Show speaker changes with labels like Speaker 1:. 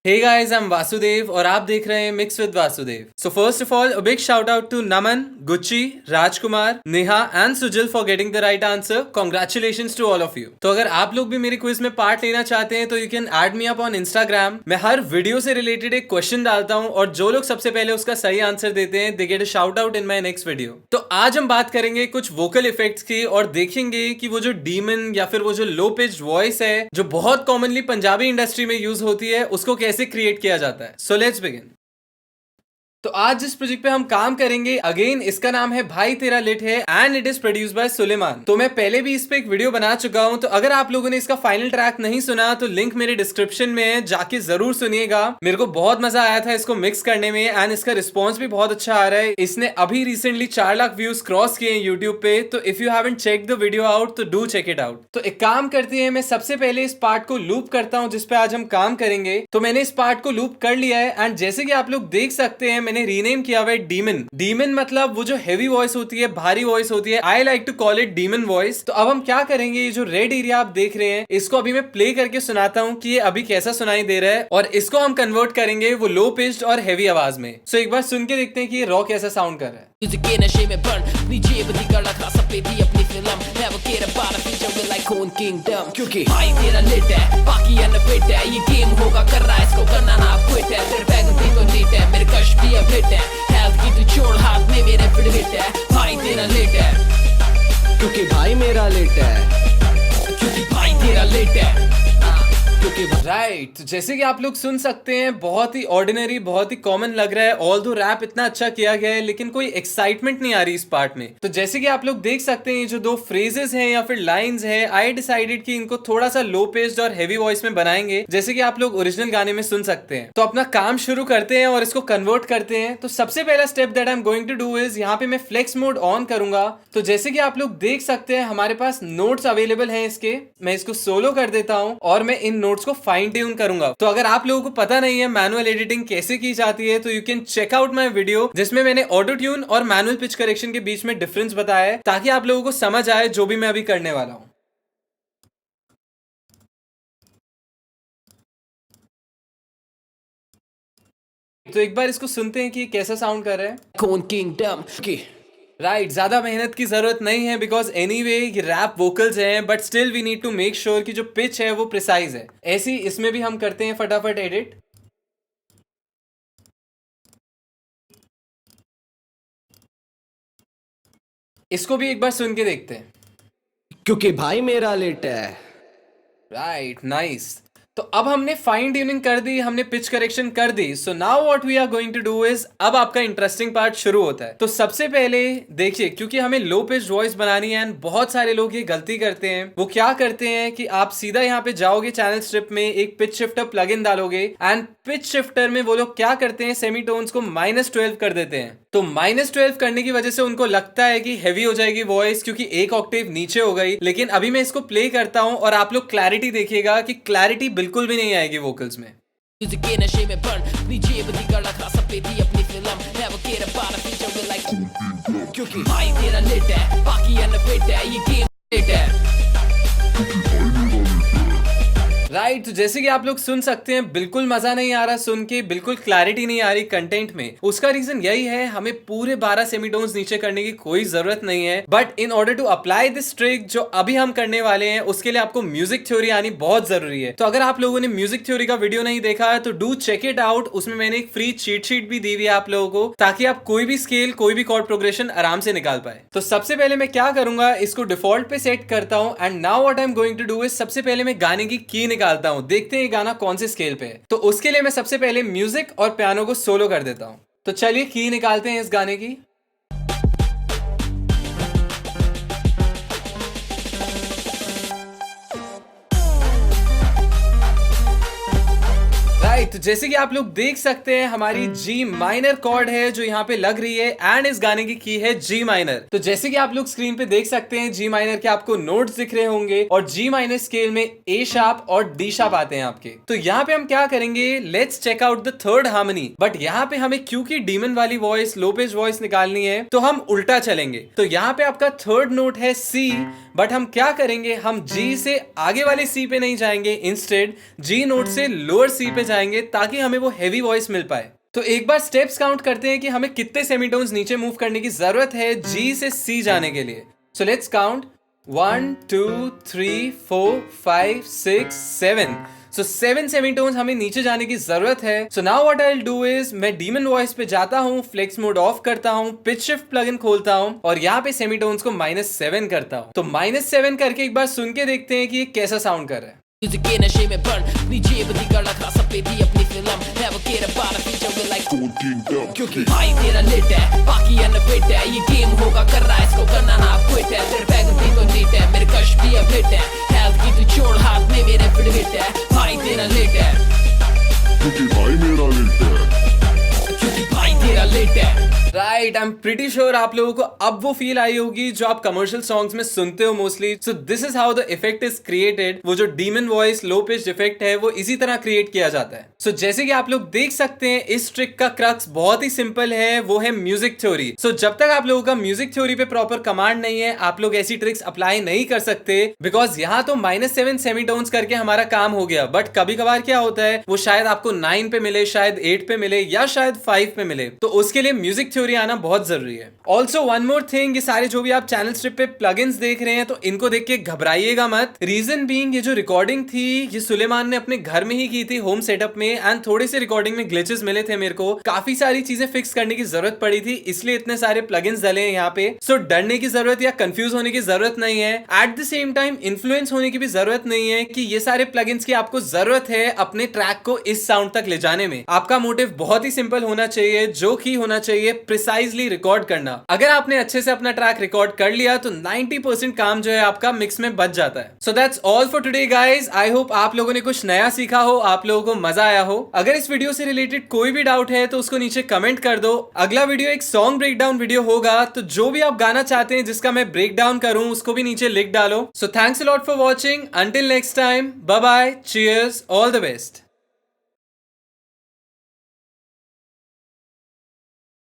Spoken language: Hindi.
Speaker 1: Hey guys, I'm Vasudev और आप देख रहे हैं mix with Vasudev. So first of all, a big shout out to Naman, Gucci, Rajkumar, Neha and Sujal for getting the right answer. Congratulations to all of you. तो अगर आप लोग भी मेरे क्विज में पार्ट लेना चाहते हैं तो you can add me up on Instagram. मैं हर वीडियो से रिलेटेड एक क्वेश्चन डालता हूँ और जो लोग सबसे पहले उसका सही आंसर देते हैं they get a shout out in my next video. तो आज हम बात करेंगे कुछ वोकल इफेक्ट्स की और देखेंगे कि वो जो डीमन या फिर वो जो लो पिच्ड वॉइस है जो बहुत कॉमनली पंजाबी इंडस्ट्री में यूज होती है उसको कैसे क्रिएट किया जाता है। So let's begin. तो आज जिस प्रोजेक्ट पे हम काम करेंगे अगेन इसका नाम है भाई तेरा लिट है and it is produced by Suleman. तो मैं पहले भी इस पे एक वीडियो बना चुका हूं, तो अगर आप लोगों ने इसका फाइनल ट्रैक नहीं सुना तो लिंक मेरे डिस्क्रिप्शन में है, जाके जरूर सुनिएगा। मेरे को बहुत मजा आया था इसको मिक्स करने में एंड इसका रिस्पॉन्स भी बहुत अच्छा आ रहा है। इसने अभी रिसेंटली 4 लाख व्यूज क्रॉस किए हैं यूट्यूब पे, तो if you haven't check the video out तो डू चेक इट आउट। तो एक काम करते हैं, मैं सबसे पहले इस पार्ट को लूप करता हूँ जिसपे आज हम काम करेंगे। तो मैंने इस पार्ट को लूप कर लिया है एंड जैसे कि आप लोग देख सकते हैं मैंने रीनेम किया हुआ है डीमन। डीमन मतलब वो जो हेवी वॉइस होती है, भारी वॉइस होती है। I like to call it demon voice. तो अब हम क्या करेंगे, ये जो रेड एरिया आप देख रहे हैं इसको अभी मैं प्ले करके सुनाता हूँ कि ये अभी कैसा सुनाई दे रहा है और इसको हम कन्वर्ट करेंगे वो लो पिच्ड और हेवी आवाज में। सो एक बार सुन के देखते हैं कि ये रॉ कैसा साउंड कर रहा है।
Speaker 2: म्यूजिक के नशे में बर्न अपनी जेब दिखा खा सब पे थी अपनी film never care about a future with like own kingdom, क्योंकि भाई तेरा लिट है बाकी अनफिट है। ये गेम होगा कर रहा है इसको करना ना क्विट है। तेरे बैग में तो नीट है मेरे कश भी अब हिट है। हेल्थ की तू छोड़ हाथ में मेरे फिट है। भाई तेरा लिट है
Speaker 3: क्योंकि भाई मेरा लिट है,
Speaker 2: क्योंकि भाई तेरा लिट है।
Speaker 1: राइट तो जैसे कि आप लोग सुन सकते हैं बहुत ही ऑर्डिनरी, बहुत ही कॉमन लग रहा है। ऑल दो रैप इतना अच्छा किया गया है लेकिन कोई एक्साइटमेंट नहीं आ रही इस पार्ट में। तो जैसे कि आप लोग देख सकते हैं जो 2 फ्रेजेस हैं या फिर लाइंस हैं, आई डिसाइडेड कि इनको थोड़ा सा लो पेस्ड और हेवी वॉइस में बनाएंगे जैसे कि आप लोग ओरिजिनल गाने में सुन सकते हैं। तो अपना काम शुरू करते हैं और इसको कन्वर्ट करते हैं। तो सबसे पहला step that I am going to do is यहाँ पे मैं फ्लेक्स मोड ऑन करूंगा। तो जैसे कि आप लोग देख सकते हैं हमारे पास नोट्स अवेलेबल हैं इसके। मैं इसको सोलो कर देता हूं और मैं इन नोट्स को फाइन ट्यून करूंगा। तो अगर आप लोगों को पता नहीं है मैनुअल एडिटिंग कैसे की जाती है तो you can check out my video जिसमें मैंने ऑटो ट्यून और मैनुअल पिच करेक्शन के बीच में डिफरेंस बताया है ताकि आप लोगों को समझ आए जो भी मैं अभी करने वाला हूं। तो एक बार इसको सुनते हैं कि कैसा साउंड कर रहा है।
Speaker 2: ओन किंगडम की
Speaker 1: राइट ज्यादा मेहनत की जरूरत नहीं है बिकॉज एनीवे ये रैप वोकल्स हैं, but still we need to make sure कि जो पिच है वो प्रिसाइज है। ऐसे ही इसमें भी हम करते हैं फटाफट एडिट। इसको भी एक बार सुन के देखते हैं।
Speaker 3: क्योंकि भाई मेरा लिट है।
Speaker 1: Right nice. तो अब हमने फाइन ट्यूनिंग कर दी, हमने पिच करेक्शन कर दी। So now what we are going to do is अब आपका इंटरेस्टिंग पार्ट शुरू होता है। तो सबसे पहले देखिए क्योंकि हमें लो पिच वॉइस बनानी है एंड बहुत सारे लोग ये गलती करते हैं। वो क्या करते हैं कि आप सीधा यहाँ पे जाओगे चैनल स्ट्रिप में, एक पिच शिफ्टर प्लगइन डालोगे एंड पिच शिफ्टर में वो लोग क्या करते हैं सेमीटोन्स को -12 कर देते हैं। तो -12 करने की वजह से उनको लगता है कि हैवी हो जाएगी वॉइस क्योंकि एक ऑक्टेव नीचे हो गई। लेकिन अभी मैं इसको प्ले करता हूं और आप लोग क्लैरिटी देखिएगा कि क्लैरिटी बिल्कुल भी नहीं आएगी वोकल्स में।
Speaker 2: म्यूजिक के नशे में बर्न अपनी जेब दिखा खा सब पे थी अपनी film never care about a future with like, क्योंकि भाई तेरा लिट है बाकी अनफिट है। ये गेम लिट है
Speaker 1: राइट तो जैसे कि आप लोग सुन सकते हैं बिल्कुल मजा नहीं आ रहा सुन के, बिल्कुल क्लैरिटी नहीं आ रही कंटेंट में। उसका रीजन यही है हमें पूरे 12 सेमीटोन्स नीचे करने की कोई जरूरत नहीं है। But in order to apply this trick जो अभी हम करने वाले हैं उसके लिए आपको म्यूजिक थ्योरी आनी बहुत जरूरी है। तो अगर आप लोगों ने म्यूजिक थ्योरी का वीडियो नहीं देखा है तो डू चेक इट आउट। उसमें मैंने एक फ्री चीट शीट भी दी हुई है आप लोगों को ताकि आप कोई भी स्केल, कोई भी कॉर्ड प्रोग्रेशन आराम से निकाल पाए। तो सबसे पहले मैं क्या करूंगा, इसको डिफॉल्ट पे सेट करता हूं and now what I am going to do is सबसे पहले मैं गाने की की निकालता हूं। देखते हैं ये गाना कौन से स्केल पे है। तो उसके लिए मैं सबसे पहले म्यूजिक और पियानो को सोलो कर देता हूं। तो चलिए की निकालते हैं इस गाने की। तो जैसे कि आप लोग देख सकते हैं हमारी जी माइनर कॉर्ड है जो यहाँ पे लग रही है एंड इस गाने की है जी माइनर। तो जैसे कि आप लोग स्क्रीन पे देख सकते हैं जी माइनर के आपको नोट्स दिख रहे होंगे और जी माइनर स्केल में ए शार्प और डी शार्प आते हैं आपके। तो यहाँ पे हम क्या करेंगे, let's check out the third harmony. But यहाँ पे हमें क्योंकि डीमन वाली वॉइस, लो पिच वॉइस निकालनी है तो हम उल्टा चलेंगे। तो यहाँ पे आपका थर्ड नोट है सी, बट हम क्या करेंगे, हम जी से आगे वाले सी पे नहीं जाएंगे, इंस्टेड जी नोट से लोअर सी पे जाएंगे जाएंगे ताकि हमें वो हैवी वॉइस मिल पाए। तो एक बार स्टेप्स काउंट करते हैं कि हमें कितने सेमीटोन्स नीचे मूव करने की जरूरत है जी से सी जाने के लिए। So let's count 1 2 3 4 5 6 7। सो 7 सेमीटोन्स हमें नीचे जाने की जरूरत है। सो now what I will do is मैं डीमन वॉइस पे जाता हूँ, फ्लेक्स मोड ऑफ करता हूँ, पिच शिफ्ट प्लगइन खोलता हूँ और यहाँ पे सेमीटोन्स को -7 करता हूँ। तो -7 करके एक बार सुन के देखते हैं कि ये कैसा साउंड कर रहा है।
Speaker 2: म्यूजिक के नशे में बर्न अपनी जेब दी गला खा सब पे थी अपनी film never care about a future will like cone kingdom क्योंकि भाई तेरा लेट है बाकी अनफिट है ये गेम होगा कर रहा है इसको करना ना क्विट है तेरे बैग भी तो नीट है मेरे कश भी अब हिट है हेल्थ की तू छोड़ हाथ में मेरे फिट हिट है भाई तेरा लेट है क्योंकि भाई मेरा लेट है क्योंकि भाई तेरा लेट है।
Speaker 1: Right, I am pretty sure आप लोगों को अब वो फील आई होगी जो आप कमर्शियल सॉन्ग्स में सुनते हो mostly. So this is how the effect is created. वो जो demon voice low pitch effect है वो इसी तरह क्रिएट किया जाता है। सो जैसे कि आप लोग देख सकते हैं इस ट्रिक का क्रक्स बहुत ही सिंपल है, वो है म्यूजिक थ्योरी। सो जब तक आप लोगों का म्यूजिक थ्योरी पे प्रॉपर कमांड नहीं है आप लोग ऐसी ट्रिक्स अप्लाई नहीं कर सकते, बिकॉज यहाँ तो -7 सेमीटोन्स करके हमारा काम हो गया, बट कभी कभार क्या होता है वो शायद आपको 9 पे मिले, शायद 8 पे मिले या शायद 5 पे मिले। तो उसके लिए म्यूजिक थ्योरी आना बहुत जरूरी है। ऑल्सो वन मोर थिंग, ये सारे जो भी आप चैनल स्ट्रिप पे प्लगइन्स देख रहे हैं तो इनको देख के घबराइएगा मत। रीजन बीइंग ये जो रिकॉर्डिंग थी ये सुलेमान ने अपने घर में ही की थी होम सेटअप में, एंड थोड़े से रिकॉर्डिंग में ग्लिचेस मिले थे मेरे को, काफी सारी चीजें फिक्स करने की जरूरत पड़ी थी, इसलिए इतने सारे प्लगइन्स डले हैं यहाँ पे। सो डरने की जरूरत या कंफ्यूज होने की जरूरत नहीं है। At the same time influence होने की भी जरूरत नहीं है कि ये सारे प्लगइन्स की आपको जरूरत है अपने ट्रैक को इस साउंड तक ले जाने में। आपका मोटिव बहुत ही सिंपल होना चाहिए, जो कि होना चाहिए प्रिसाइजली रिकॉर्ड करना। अगर आपने अच्छे से अपना ट्रैक रिकॉर्ड कर लिया तो 90% काम जो है आपका मिक्स में बच जाता है। So that's all for today guys. I hope आप लोगों ने कुछ नया सीखा हो, आप लोगों को मजा आया हो। अगर इस वीडियो से रिलेटेड कोई भी डाउट है तो उसको नीचे कमेंट कर दो। अगला वीडियो एक सॉन्ग ब्रेकडाउन वीडियो होगा, तो जो भी आप गाना चाहते हैं जिसका मैं ब्रेकडाउन करूं उसको भी नीचे लिख डालो। So thanks a lot for watching. Until next time, bye bye, cheers, all the best.